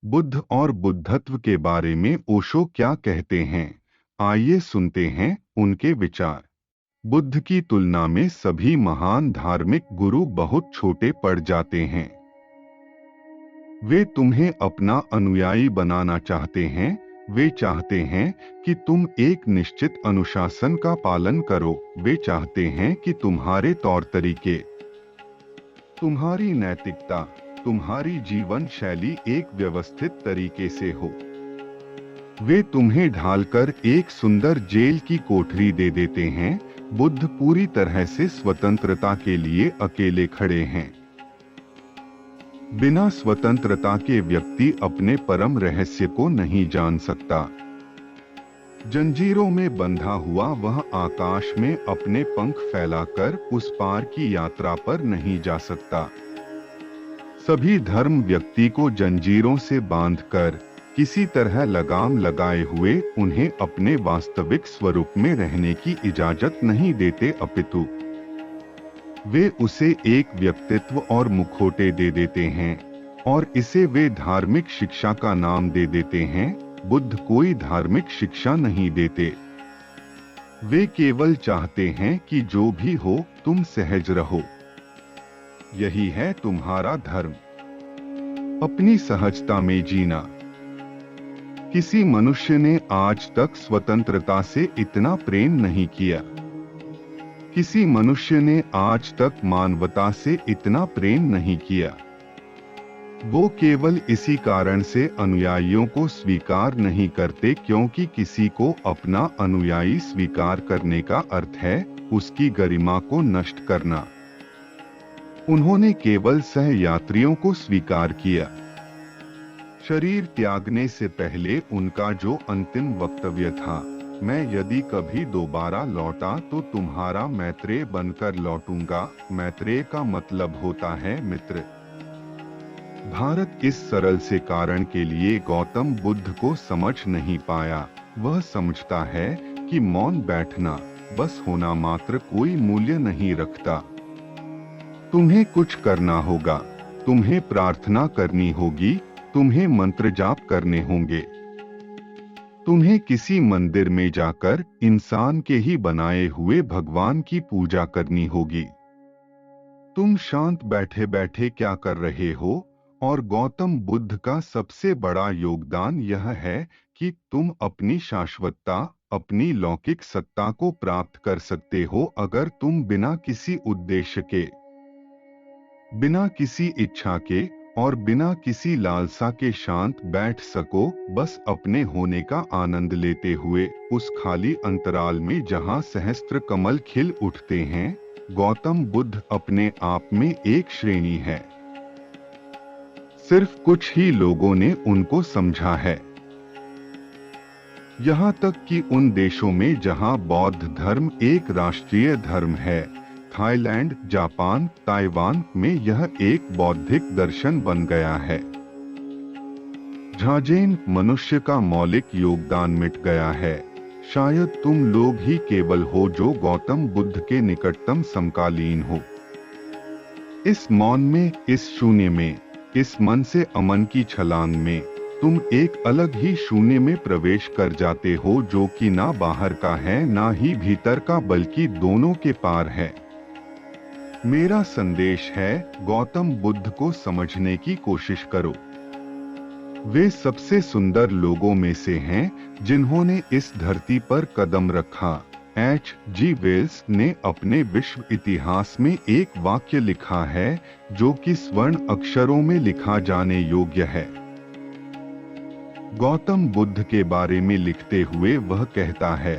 बुद्ध और बुद्धत्व के बारे में ओशो क्या कहते हैं, आइए सुनते हैं उनके विचार। बुद्ध की तुलना में सभी महान धार्मिक गुरु बहुत छोटे पड़ जाते हैं। वे तुम्हें अपना अनुयायी बनाना चाहते हैं। वे चाहते हैं कि तुम एक निश्चित अनुशासन का पालन करो। वे चाहते हैं कि तुम्हारे तौर तरीके, तुम्हारी नैतिकता, तुम्हारी जीवन शैली एक व्यवस्थित तरीके से हो। वे तुम्हें ढालकर एक सुंदर जेल की कोठरी दे देते हैं। बुद्ध पूरी तरह से स्वतंत्रता के लिए अकेले खड़े हैं। बिना स्वतंत्रता के व्यक्ति अपने परम रहस्य को नहीं जान सकता। जंजीरों में बंधा हुआ वह आकाश में अपने पंख फैलाकर उस पार की यात्रा पर नहीं जा सकता। सभी धर्म व्यक्ति को जंजीरों से बांधकर किसी तरह लगाम लगाए हुए उन्हें अपने वास्तविक स्वरूप में रहने की इजाजत नहीं देते, अपितु वे उसे एक व्यक्तित्व और मुखौटे दे देते हैं और इसे वे धार्मिक शिक्षा का नाम दे देते हैं। बुद्ध कोई धार्मिक शिक्षा नहीं देते। वे केवल चाहते हैं कि जो भी हो तुम सहज रहो। यही है तुम्हारा धर्म, अपनी सहजता में जीना। किसी मनुष्य ने आज तक स्वतंत्रता से इतना प्रेम नहीं किया। किसी मनुष्य ने आज तक मानवता से इतना प्रेम नहीं किया। वो केवल इसी कारण से अनुयायियों को स्वीकार नहीं करते क्योंकि किसी को अपना अनुयायी स्वीकार करने का अर्थ है उसकी गरिमा को नष्ट करना। उन्होंने केवल सहयात्रियों को स्वीकार किया। शरीर त्यागने से पहले उनका जो अंतिम वक्तव्य था, मैं यदि कभी दोबारा लौटा तो तुम्हारा मैत्रेय बनकर लौटूंगा। मैत्रेय का मतलब होता है मित्र। भारत इस सरल से कारण के लिए गौतम बुद्ध को समझ नहीं पाया। वह समझता है कि मौन बैठना, बस होना मात्र कोई मूल्य नहीं रखता। तुम्हें कुछ करना होगा, तुम्हें प्रार्थना करनी होगी, तुम्हें मंत्र जाप करने होंगे। तुम्हें किसी मंदिर में जाकर इंसान के ही बनाए हुए भगवान की पूजा करनी होगी। तुम शांत बैठे बैठे क्या कर रहे हो? और गौतम बुद्ध का सबसे बड़ा योगदान यह है कि तुम अपनी शाश्वतता, अपनी लौकिक सत्ता को प्राप्त कर सकते हो अगर तुम बिना किसी उद्देश्य के, बिना किसी इच्छा के और बिना किसी लालसा के शांत बैठ सको, बस अपने होने का आनंद लेते हुए उस खाली अंतराल में जहां सहस्त्र कमल खिल उठते हैं। गौतम बुद्ध अपने आप में एक श्रेणी है। सिर्फ कुछ ही लोगों ने उनको समझा है। यहाँ तक कि उन देशों में जहाँ बौद्ध धर्म एक राष्ट्रीय धर्म है, थाईलैंड, जापान, ताइवान में यह एक बौद्धिक दर्शन बन गया है। झाजेन मनुष्य का मौलिक योगदान मिट गया है। शायद तुम लोग ही केवल हो जो गौतम बुद्ध के निकटतम समकालीन हो। इस मौन में, इस शून्य में, इस मन से अमन की छलांग में तुम एक अलग ही शून्य में प्रवेश कर जाते हो जो कि ना बाहर का है ना ही भीतर का, बल्कि दोनों के पार है। मेरा संदेश है, गौतम बुद्ध को समझने की कोशिश करो। वे सबसे सुंदर लोगों में से हैं जिन्होंने इस धरती पर कदम रखा। H.G. वेल्स ने अपने विश्व इतिहास में एक वाक्य लिखा है जो कि स्वर्ण अक्षरों में लिखा जाने योग्य है। गौतम बुद्ध के बारे में लिखते हुए वह कहता है,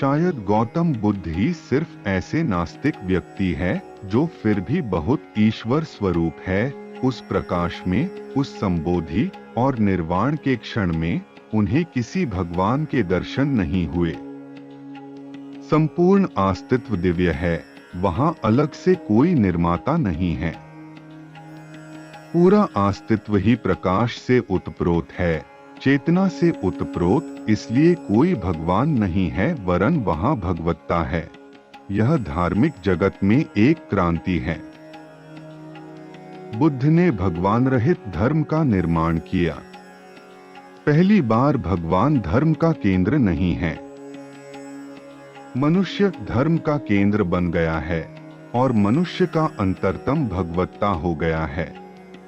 शायद गौतम बुद्ध ही सिर्फ ऐसे नास्तिक व्यक्ति है जो फिर भी बहुत ईश्वर स्वरूप है। उस प्रकाश में, उस संबोधि और निर्वाण के क्षण में उन्हें किसी भगवान के दर्शन नहीं हुए। संपूर्ण अस्तित्व दिव्य है, वहां अलग से कोई निर्माता नहीं है। पूरा अस्तित्व ही प्रकाश से उत्प्रोत है, चेतना से उत्प्रोत, इसलिए कोई भगवान नहीं है वरन वहां भगवत्ता है। यह धार्मिक जगत में एक क्रांति है। बुद्ध ने भगवान रहित धर्म का निर्माण किया। पहली बार भगवान धर्म का केंद्र नहीं है, मनुष्य धर्म का केंद्र बन गया है और मनुष्य का अंतरतम भगवत्ता हो गया है,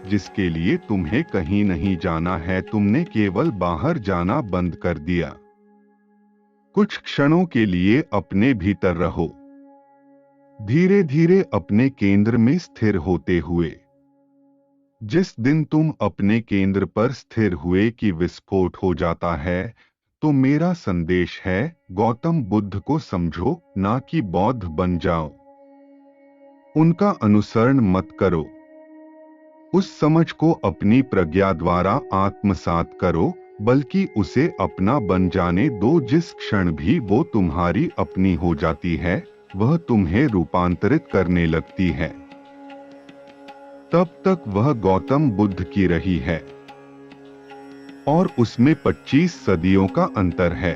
जिसके लिए तुम्हें कहीं नहीं जाना है। तुमने केवल बाहर जाना बंद कर दिया। कुछ क्षणों के लिए अपने भीतर रहो, धीरे धीरे अपने केंद्र में स्थिर होते हुए। जिस दिन तुम अपने केंद्र पर स्थिर हुए कि विस्फोट हो जाता है, तो मेरा संदेश है, गौतम बुद्ध को समझो, ना कि बौद्ध बन जाओ। उनका अनुसरण मत करो, उस समझ को अपनी प्रज्ञा द्वारा आत्मसात करो, बल्कि उसे अपना बन जाने दो। जिस क्षण भी वो तुम्हारी अपनी हो जाती है, वह तुम्हें रूपांतरित करने लगती है। तब तक वह गौतम बुद्ध की रही है और उसमें 25 सदियों का अंतर है।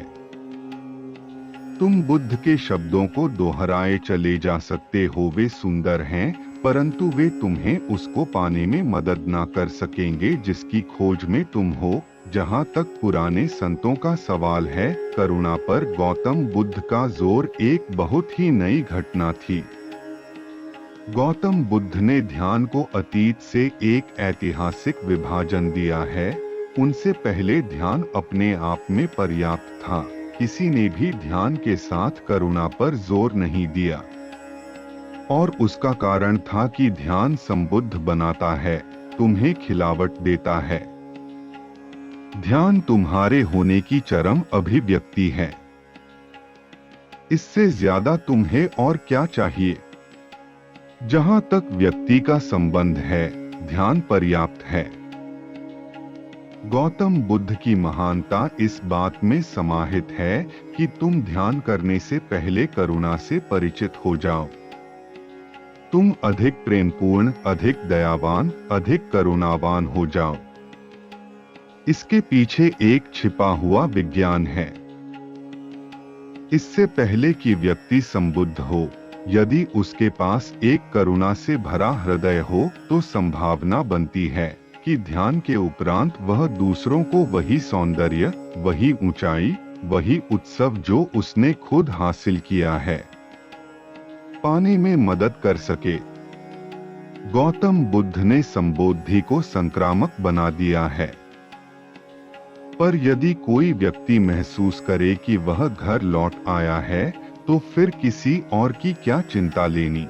तुम बुद्ध के शब्दों को दोहराए चले जा सकते हो, वे सुंदर हैं, परंतु वे तुम्हें उसको पाने में मदद ना कर सकेंगे जिसकी खोज में तुम हो। जहाँ तक पुराने संतों का सवाल है, करुणा पर गौतम बुद्ध का जोर एक बहुत ही नई घटना थी। गौतम बुद्ध ने ध्यान को अतीत से एक ऐतिहासिक विभाजन दिया है। उनसे पहले ध्यान अपने आप में पर्याप्त था, किसी ने भी ध्यान के साथ करुणा पर जोर नहीं दिया, और उसका कारण था कि ध्यान संबुद्ध बनाता है, तुम्हें खिलावट देता है। ध्यान तुम्हारे होने की चरम अभिव्यक्ति है। इससे ज्यादा तुम्हें और क्या चाहिए? जहां तक व्यक्ति का संबंध है, ध्यान पर्याप्त है। गौतम बुद्ध की महानता इस बात में समाहित है कि तुम ध्यान करने से पहले करुणा से परिचित हो जाओ। तुम अधिक प्रेमपूर्ण, अधिक दयावान, अधिक करुणावान हो जाओ। इसके पीछे एक छिपा हुआ विज्ञान है। इससे पहले कि व्यक्ति संबुद्ध हो, यदि उसके पास एक करुणा से भरा हृदय हो, तो संभावना बनती है कि ध्यान के उपरांत वह दूसरों को वही सौंदर्य, वही ऊंचाई, वही उत्सव जो उसने खुद हासिल किया है, पाने में मदद कर सके। गौतम बुद्ध ने संबोधि को संक्रामक बना दिया है। पर यदि कोई व्यक्ति महसूस करे कि वह घर लौट आया है, तो फिर किसी और की क्या चिंता लेनी।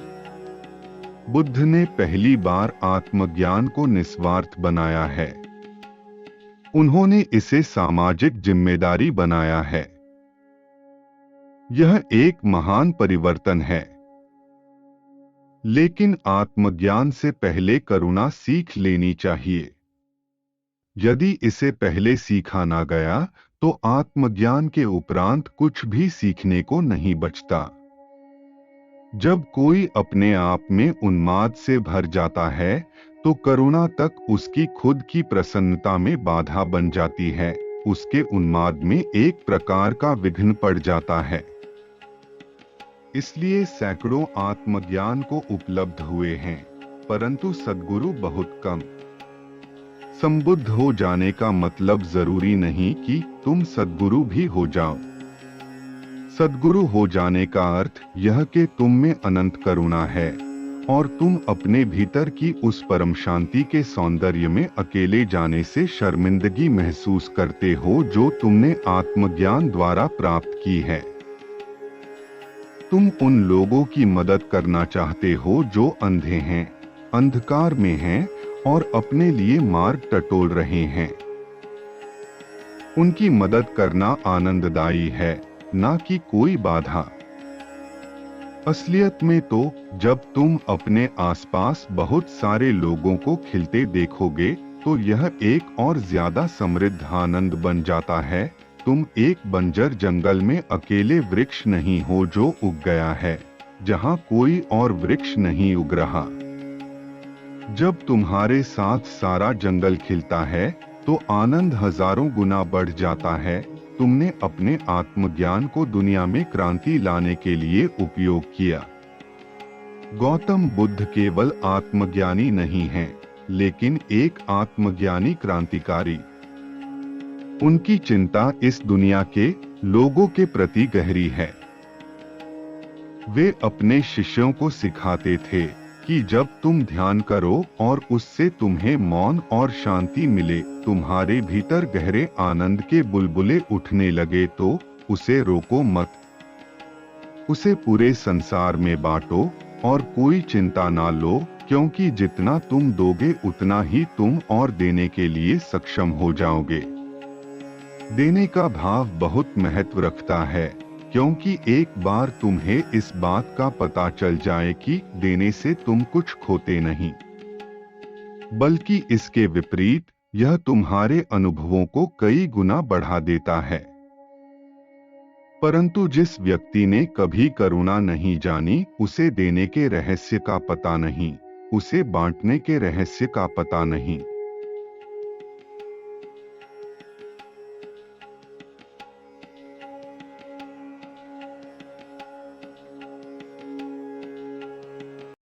बुद्ध ने पहली बार आत्मज्ञान को निस्वार्थ बनाया है। उन्होंने इसे सामाजिक जिम्मेदारी बनाया है। यह एक महान परिवर्तन है। लेकिन आत्मज्ञान से पहले करुणा सीख लेनी चाहिए। यदि इसे पहले सीखा ना गया, तो आत्मज्ञान के उपरांत कुछ भी सीखने को नहीं बचता। जब कोई अपने आप में उन्माद से भर जाता है, तो करुणा तक उसकी खुद की प्रसन्नता में बाधा बन जाती है। उसके उन्माद में एक प्रकार का विघ्न पड़ जाता है। इसलिए सैकड़ों आत्मज्ञान को उपलब्ध हुए हैं, परंतु सद्गुरु बहुत कम। संबुद्ध हो जाने का मतलब जरूरी नहीं कि तुम सद्गुरु भी हो जाओ। सद्गुरु हो जाने का अर्थ यह कि तुम में अनंत करुणा है और तुम अपने भीतर की उस परम शांति के सौंदर्य में अकेले जाने से शर्मिंदगी महसूस करते हो जो तुमने आत्मज्ञान द्वारा प्राप्त की है। तुम उन लोगों की मदद करना चाहते हो जो अंधे हैं, अंधकार में हैं और अपने लिए मार्ग टटोल रहे हैं। उनकी मदद करना आनंददायी है, ना कि कोई बाधा। असलियत में तो जब तुम अपने आसपास बहुत सारे लोगों को खिलते देखोगे, तो यह एक और ज्यादा समृद्ध आनंद बन जाता है। तुम एक बंजर जंगल में अकेले वृक्ष नहीं हो जो उग गया है, जहां कोई और वृक्ष नहीं उग रहा। जब तुम्हारे साथ सारा जंगल खिलता है, तो आनंद हजारों गुना बढ़ जाता है। तुमने अपने आत्मज्ञान को दुनिया में क्रांति लाने के लिए उपयोग किया। गौतम बुद्ध केवल आत्मज्ञानी नहीं हैं, लेकिन एक आत्मज्ञानी क्रांतिकारी। उनकी चिंता इस दुनिया के लोगों के प्रति गहरी है। वे अपने शिष्यों को सिखाते थे कि जब तुम ध्यान करो और उससे तुम्हें मौन और शांति मिले, तुम्हारे भीतर गहरे आनंद के बुलबुले उठने लगे तो उसे रोको मत। उसे पूरे संसार में बांटो और कोई चिंता ना लो, क्योंकि जितना तुम दोगे उतना ही तुम और देने के लिए सक्षम हो जाओगे। देने का भाव बहुत महत्व रखता है, क्योंकि एक बार तुम्हें इस बात का पता चल जाए कि देने से तुम कुछ खोते नहीं, बल्कि इसके विपरीत यह तुम्हारे अनुभवों को कई गुना बढ़ा देता है। परंतु जिस व्यक्ति ने कभी करुणा नहीं जानी, उसे देने के रहस्य का पता नहीं, उसे बांटने के रहस्य का पता नहीं।